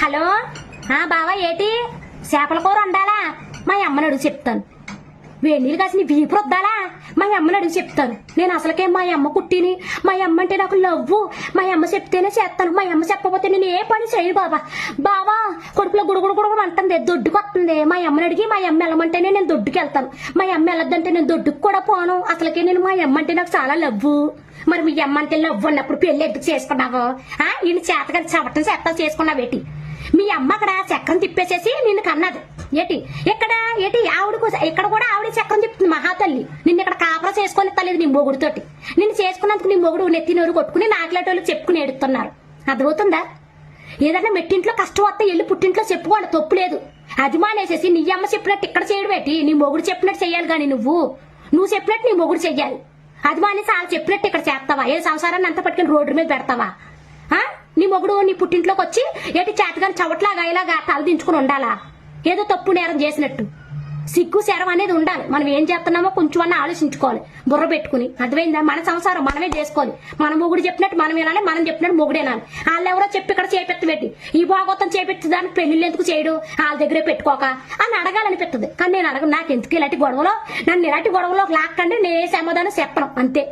Hello బావా ఏటి చేపల కూర వండాలా మా అమ్మని అడుగు చెప్తాను. వేడి నీళ్ళు కాసి నీ వీపు రుద్దాలా మా అమ్మని అడుగు చెప్తాను. నేను అసలుకే మా అమ్మ కుట్టిని, మా అమ్మ అంటే నాకు లవ్వు. మా అమ్మ చెప్తేనే చేస్తాను, మా అమ్మ చెప్పకపోతే నేను ఏ పని చేయను. బావా కొడుకులో గుడుగుడు గుడుగుడు అంటుంది, దొడ్డుకు వస్తుంది. మా అమ్మని అడిగి మా అమ్మ వెళ్ళమంటేనే నేను దొడ్డుకి వెళ్తాను. మా అమ్మ వెళ్ళొద్దంటే నేను దొడ్డుకు కూడా పోను. అసలుకే నేను మా అమ్మ అంటే నాకు చాలా లవ్వు. మరి మీ అమ్మ అంటే లవ్వు అన్నప్పుడు పెళ్లి ఎందుకు చేసుకున్నావు? ఈయన చేతగాని చవటం చేస్తా చేసుకున్నావేటి? మీ అమ్మ అక్కడ చక్రం తిప్పేసేసి నిన్ను కన్నది ఏటి? ఏటి ఆవిడకు ఇక్కడ కూడా ఆవిడ చక్రం తిప్పుతుంది మహాతల్లి. నిన్ను ఇక్కడ కాపురం చేసుకొని తల్లేదు నీ మొగుడుతోటి. నిన్ను చేసుకున్నందుకు నీ మొగుడు నెత్తినోరు కొట్టుకుని నాకులేటోళ్ళు చెప్పుకుని ఏడుతున్నారు. అర్థమవుతుందా? ఏదైనా మెట్టింట్లో కష్టం వస్తే వెళ్ళి పుట్టింట్లో చెప్పుకోండి, తప్పు లేదు. అది మానేసేసి నీ అమ్మ చెప్పినట్టు ఇక్కడ చేయడం ఏంటి? నీ మొగుడు చెప్పినట్టు చెయ్యాలి. కానీ నువ్వు చెప్పినట్టు నీ మొగుడు చెయ్యాలి. అది మానేసి వాళ్ళు చెప్పినట్టు ఇక్కడ చేస్తావా? ఏ సంసారాన్ని అంతా పట్టుకుని రోడ్డు మీద పెడతావా? నీ మొగుడు నీ పుట్టింట్లోకి వచ్చి ఏటి చేతగాని చవట్లాగా ఇలాగా తలదించుకుని ఉండాలా? ఏదో తప్పు నేరం చేసినట్టు. సిగ్గు శరం అనేది ఉండాలి. మనం ఏం చేస్తున్నామో కొంచెం అన్న ఆలోచించుకోవాలి, బుర్ర పెట్టుకుని. అర్థమైందా? మన సంసారం మనమే చేసుకోవాలి. మన మొగుడు చెప్పినట్టు మనం వినాలి, మనం చెప్పినట్టు మొగుడేనాలి. వాళ్ళు ఎవరో చెప్పి ఇక్కడ చేపెత్తబెట్టి ఈ భాగవతం చేపెట్టి దానికి పెళ్లిళ్ళు ఎందుకు చేయడు? వాళ్ళ దగ్గరే పెట్టుకోక అని అడగాలనిపిస్తుంది. కానీ నేను అడగను. నాకు ఎందుకు ఇలాంటి గొడవలో, నన్ను ఇలాంటి గొడవలో లాక్కండి, నేనే సమాధానం చెప్పను అంతే.